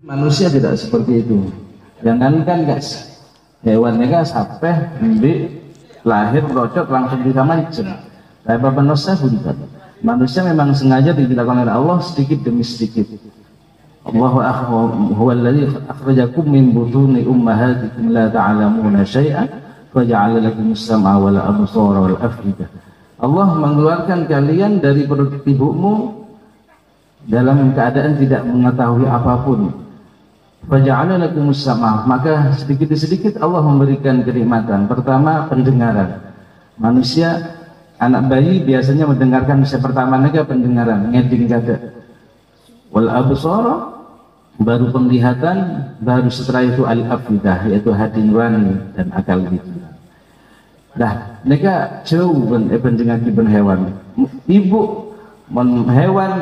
Manusia tidak seperti itu. Jangankan guys, hewannya kan sampai lahir merocot langsung bisa mancing. Tapi manusia bukan. Manusia memang sengaja dilakukan oleh Allah sedikit demi sedikit. Allahu akbar, huwa alladzi akhrajakum min butuni ummahatikum la ta'lamuna syai'an wa ja'ala lakumus sam'a wal absara wal af'idah. Allah mengeluarkan kalian dari perut ibumu dalam keadaan tidak mengetahui apapun. Faja'ala lakumus sam'a, maka sedikit demi sedikit Allah memberikan kenikmatan. Pertama, pendengaran. Manusia, anak bayi biasanya mendengarkan pertama mereka pendengaran, ngeding kada. Wal absara, baru penglihatan, baru setelah itu al afidah, yaitu hati nurani dan akal pikiran. Dah, mereka jauh pendengar ben hewan. Ibu hewan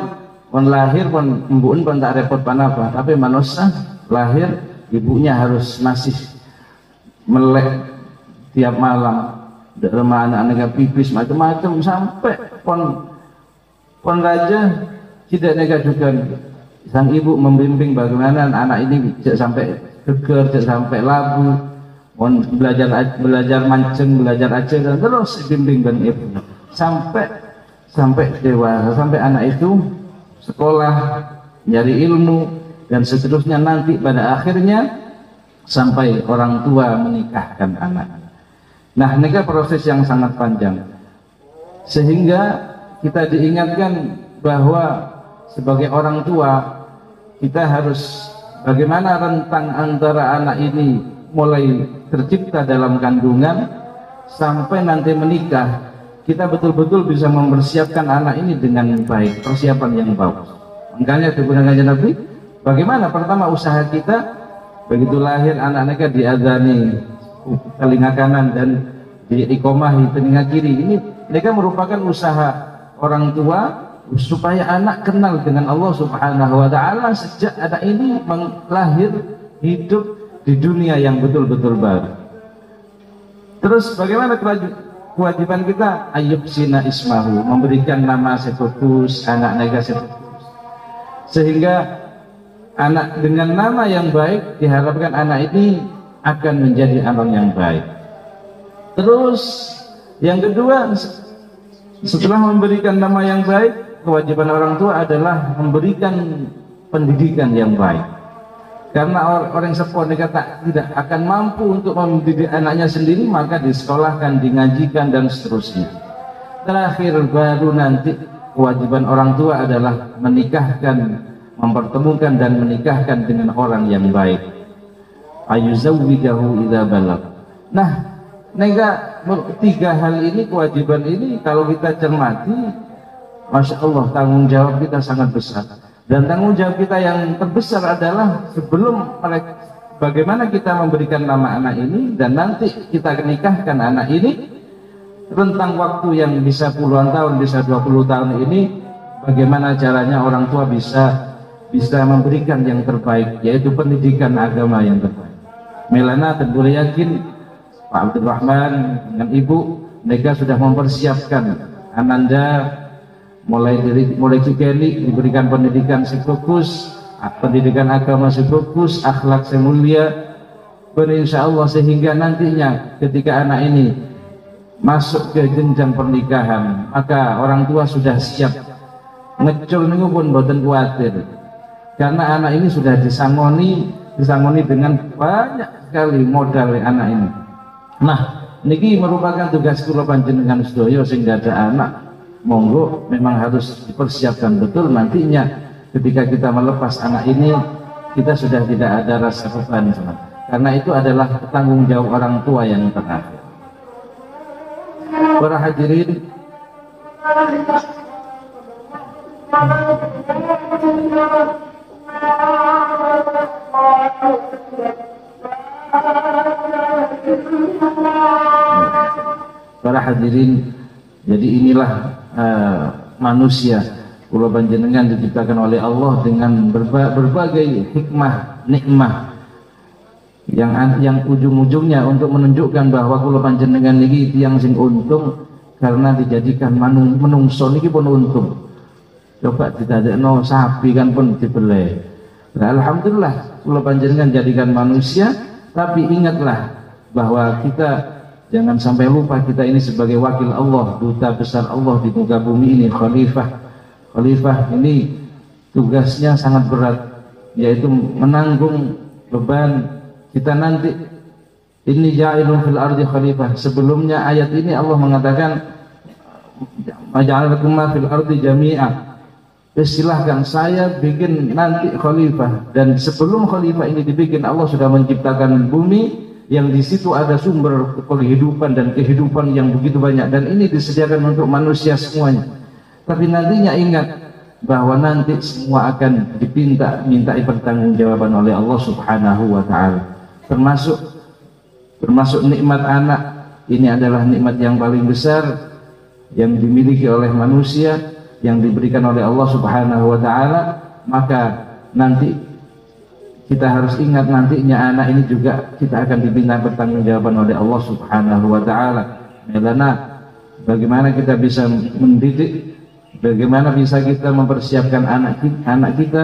lahir embuun tak repot panapa, tapi manusia lahir ibunya harus masih melek tiap malam, rumah anak-anak pipis macam-macam sampai pon raja tidak negajukan. Sang ibu membimbing bagaimana anak ini tidak sampai geger, tidak sampai labu, belajar mancing, belajar aja, dan terus bimbing dan ibu sampai dewasa, sampai anak itu sekolah, nyari ilmu, dan seterusnya nanti pada akhirnya sampai orang tua menikahkan anak. Nah, ini proses yang sangat panjang, sehingga kita diingatkan bahwa sebagai orang tua kita harus bagaimana rentang antara anak ini mulai tercipta dalam kandungan sampai nanti menikah, kita betul-betul bisa mempersiapkan anak ini dengan baik, persiapan yang bagus. Makanya digunakan Nabi, bagaimana pertama usaha kita begitu lahir anak-anaknya diadzani telinga kanan dan diikomahi telinga kiri. Ini mereka merupakan usaha orang tua supaya anak kenal dengan Allah Subhanahu wa Ta'ala sejak anak ini lahir hidup di dunia yang betul-betul baru. Terus bagaimana kewajiban kita? Ayub sina ismahu, memberikan nama sefokus anak nega sefokus, sehingga anak dengan nama yang baik diharapkan anak ini akan menjadi anak yang baik. Terus yang kedua, setelah memberikan nama yang baik, kewajiban orang tua adalah memberikan pendidikan yang baik. Karena orang sepuh tidak akan mampu untuk mendidik anaknya sendiri, maka disekolahkan, dingajikan, dan seterusnya. Terakhir baru nanti kewajiban orang tua adalah menikahkan, mempertemukan dan menikahkan dengan orang yang baik. Ayuzawwijahu idza balagh. Nah, tiga hal ini, kewajiban ini kalau kita cermati, Masya Allah, tanggung jawab kita sangat besar. Dan tanggung jawab kita yang terbesar adalah sebelum bagaimana kita memberikan nama anak ini dan nanti kita nikahkan anak ini, rentang waktu yang bisa puluhan tahun, bisa 20 tahun ini, bagaimana caranya orang tua bisa memberikan yang terbaik, yaitu pendidikan agama yang terbaik. Melana tentu yakin Pak Abdul Rahman dengan Ibu mereka sudah mempersiapkan Ananda mulai cikeni diberikan pendidikan fokus, pendidikan agama fokus, akhlak semulia, insya Allah, sehingga nantinya ketika anak ini masuk ke jenjang pernikahan, maka orang tua sudah siap ngecul nih pun boten khawatir, karena anak ini sudah disangoni dengan banyak sekali modal anak ini. Nah, niki merupakan tugas kula panjenengan sedaya sing ada anak. Monggo memang harus dipersiapkan betul nantinya ketika kita melepas anak ini, kita sudah tidak ada rasa beban, karena itu adalah tanggung jawab orang tua yang terakhir. Para hadirin, jadi inilah manusia kula panjenengan diciptakan oleh Allah dengan berbagai hikmah, nikmah yang ujung-ujungnya untuk menunjukkan bahwa kula panjenengan niki tiyang sing untung karena dijadikan menungso niki pun untung. Coba ditadekno sapi kan pun dibeleh, Nah, alhamdulillah kula panjenengan jadikan manusia, tapi ingatlah bahwa kita jangan sampai lupa kita ini sebagai wakil Allah, duta besar Allah di muka bumi ini, khalifah ini tugasnya sangat berat, yaitu menanggung beban kita nanti. Inni ja'ilun fil ardi khalifah. Sebelumnya ayat ini Allah mengatakan maja'alakum ma fil ardi jami'a. Silahkan saya bikin nanti khalifah, dan sebelum khalifah ini dibikin Allah sudah menciptakan bumi yang di situ ada sumber kehidupan dan kehidupan yang begitu banyak, dan ini disediakan untuk manusia semuanya. Tapi nantinya ingat bahwa nanti semua akan mintai pertanggungjawaban oleh Allah Subhanahu wa taala. Termasuk nikmat anak. Ini adalah nikmat yang paling besar yang dimiliki oleh manusia, yang diberikan oleh Allah Subhanahu wa taala. Maka nanti kita harus ingat, nantinya anak ini juga kita akan diminta pertanggungjawaban oleh Allah Subhanahu wa taala. Karena bagaimana kita bisa mendidik, bagaimana bisa kita mempersiapkan anak kita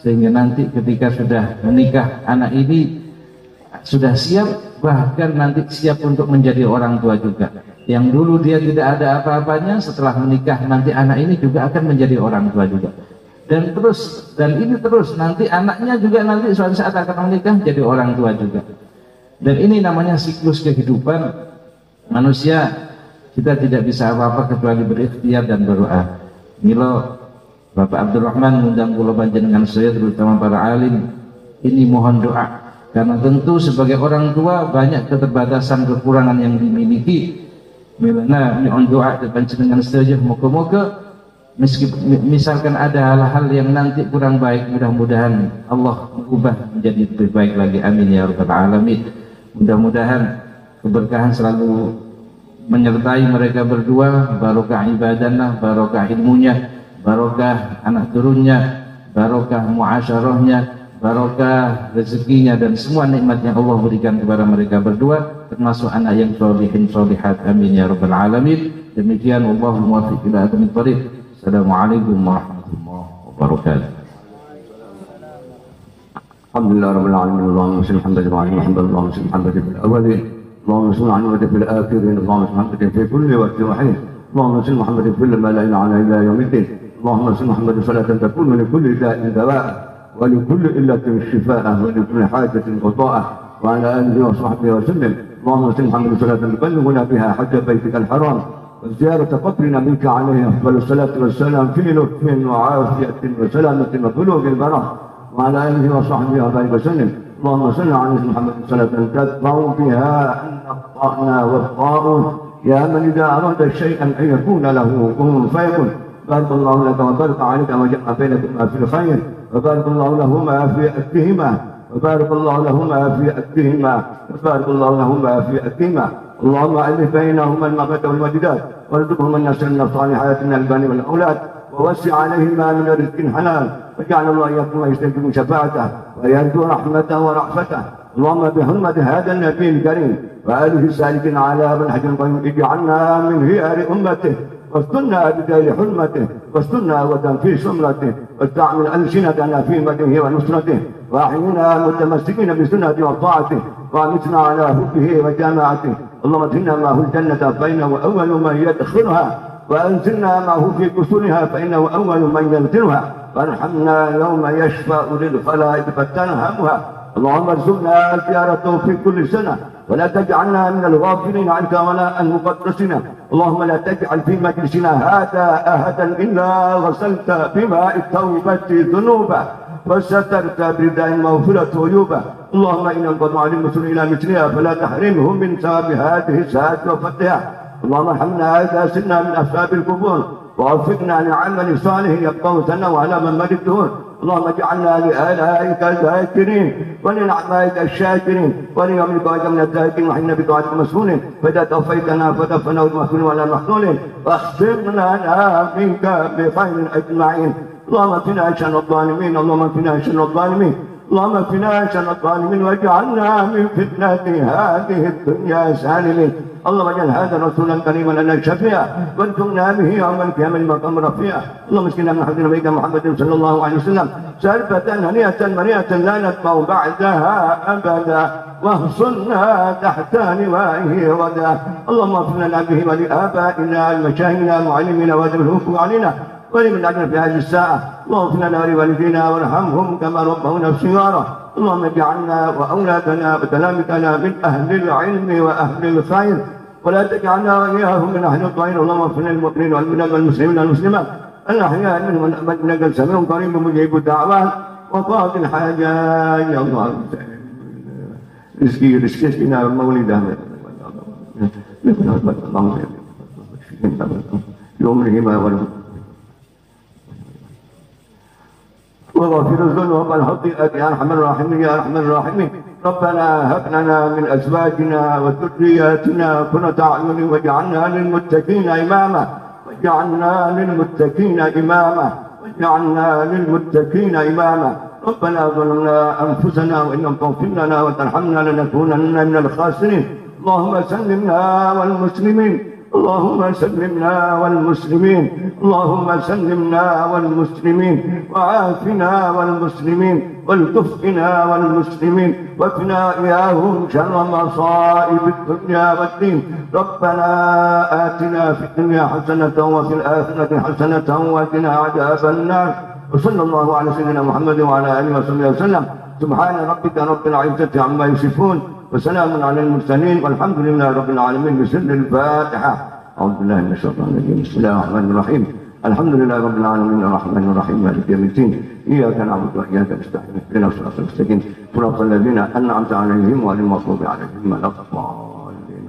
sehingga nanti ketika sudah menikah anak ini sudah siap, bahkan nanti siap untuk menjadi orang tua juga. Yang dulu dia tidak ada apa-apanya, setelah menikah nanti anak ini juga akan menjadi orang tua juga. Dan ini terus nanti anaknya juga nanti suatu saat akan menikah jadi orang tua juga. Dan ini namanya siklus kehidupan manusia. Kita tidak bisa apa-apa kecuali berikhtiar dan berdoa. Milo Bapak Abdurrahman mengundang kula panjenengan saya, terutama para alim, ini mohon doa, karena tentu sebagai orang tua banyak keterbatasan kekurangan yang dimiliki. Milana mohon doa dan panjenengan saja, moga-moga misalkan ada hal-hal yang nanti kurang baik, mudah-mudahan Allah mengubah menjadi lebih baik lagi. Amin ya rabbal alamin. Mudah-mudahan keberkahan selalu menyertai mereka berdua, barokah ibadahnya, barokah ilmunya, barokah anak turunnya, barokah muasyarahnya, barokah rezekinya, dan semua nikmat yang Allah berikan kepada mereka berdua, termasuk anak yang sholihin sholihat. Amin ya rabbal alamin. Demikian, wallahul muwaffiq ila aqwamit thoriq. Assalamualaikum warahmatullahi wabarakatuh. Alhamdulillah rabbil alamin. Allahumma shalli ala Muhammad Allahumma shalli ala fil awwalin Allahumma shalli ala Muhammad fil akhirin Allahumma shalli ala Muhammad fi kulli waqtin wa hin Allahumma shalli ala Muhammad fil ma la ilaha illa yawmiddin Allahumma shalli ala Muhammad salatan takunu li kulli da'in dawa'a wa li kulli illatin shifaa'a wa li kulli hajatin qadaa'a wa ala alihi wa sahbihi wa sallam. Allahumma shalli ala Muhammad salatan tuballighuna biha hajja baytikal haram وزيارة قبر نبيك عليه أفضل الصلاة والسلام في لطف وعافية وسلامة وبلوغ البراء وعلى آله وصحبه وبارك وسلم. اللهم صل على محمد صلاة تتبع بها أن أخطأنا والطاعون يا من إذا أراد شيئا أن يكون له كن فيكن. بارك الله لك وبارك عليك وجمع بينكما في الخير وبارك الله لهما في أكلهما وبارك الله لهما في أكلهما وبارك الله لهما في أكلهما. اللهم ألف بينهما المغفرة والمجدات وارزقهما النصر من الصالحات من البني والأولاد ووسع عليهما من رزق حلال وجعل الله إياكم يستجيب شفاعته ويرجو رحمته ورأفته. اللهم بحرمة هذا النبي الكريم وآله السالكين على منهج القيم اجعلنا من خيار أمته واستنا بدال حرمته واستنا ودا في سمرته واستعمل ألسنتنا في مدحه ونصرته وأحينا متمسكين بسنته وطاعته وأمتنا على حبه وجماعته. اللهم ادخلنا معه الجنة فإنه أول من يدخلها وأنزلنا معه في قصورها فإنه أول من ينزلها وارحمنا يوم يشفع للخلائق فترحمها. اللهم ارزقنا زيارته في كل سنة ولا تجعلنا من الغافلين عنك ولا عن مقدسنا. اللهم لا تجعل في مجلسنا هذا أحدا إلا غسلت بماء التوبة ذنوبه وسترت برداء المغفرة عيوبه. اللهم إنا نقدم على المسلمين إلى مثلها فلا تحرمهم من ثواب هذه الساعات وفضلها. اللهم ارحمنا إذا سرنا من أصحاب القبور ووفقنا لعمل صالح يبقى سنة وعلى من مد الدهور. اللهم اجعلنا لآلائك الذاكرين ولنعمائك الشاكرين وليومك من الذاكرين وحنا بدعائك مسؤولين. فإذا توفيتنا فتوفنا المسؤولين ولا محمولين واختم لنا منك بخير أجمعين. اللهم اكفنا شر الظالمين اللهم اكفنا شر الظالمين اللهم اكفنا شر الظالمين واجعلنا من فتنة هذه الدنيا سالمين. اللهم اجعل هذا رسولا كريما لنا شفيعا وارزقنا به يوم القيامة مقام رفيعا. اللهم اسقنا من حوض نبيك محمد صلى الله عليه وسلم شربة هنيئة مريئة لا نطمع بعدها أبدا واحصلنا تحت لوائه غدا. اللهم اغفر لنا به ولآبائنا المشايخنا معلمنا وذوي الحقوق علينا ولمن أجل في هذه الساعة. اللهم اغفر لنا ولوالدينا وارحمهم كما ربونا صغارا. اللهم اجعلنا وأولادنا وتلامذتنا من أهل العلم وأهل الخير ولا تجعلنا وإياهم من أهل الطير. اللهم اغفر للمؤمنين والمؤمنات والمسلمين والمسلمات الأحياء منهم والأموات إنك سميع قريب مجيب الدعوات وقاضي الحاجات. يا الله رزقنا مولده يومهما وغفر الذنوب والخطيئات يا ارحم الراحمين يا ارحم الراحمين. ربنا هب لنا من ازواجنا وذرياتنا قرة اعين واجعلنا للمتقين اماما واجعلنا للمتقين اماما واجعلنا للمتقين اماما. ربنا ظلمنا انفسنا وان لم تغفر لنا وترحمنا لنكونن من الخاسرين. اللهم سلمنا والمسلمين اللهم سلمنا والمسلمين اللهم سلمنا والمسلمين وعافنا والمسلمين والكفنا والمسلمين وقنا إياهم شر مصائب الدنيا والدين. ربنا آتنا في الدنيا حسنة وفي الآخرة حسنة وقنا عذاب النار. وصلى الله على سيدنا محمد وعلى آله وصحبه وسلم. سبحان ربك رب العزة عما يصفون وسلام على المرسلين والحمد لله رب العالمين. بسر الفاتحة. أعوذ بالله من الشيطان الرجيم. بسم الله الرحمن الرحيم. الحمد لله رب العالمين الرحمن الرحيم مالك يوم الدين. إياك نعبد وإياك نستعين اهدنا الصراط المستقيم صراط الذين أنعمت عليهم غير المغضوب عليهم ولا الضالين.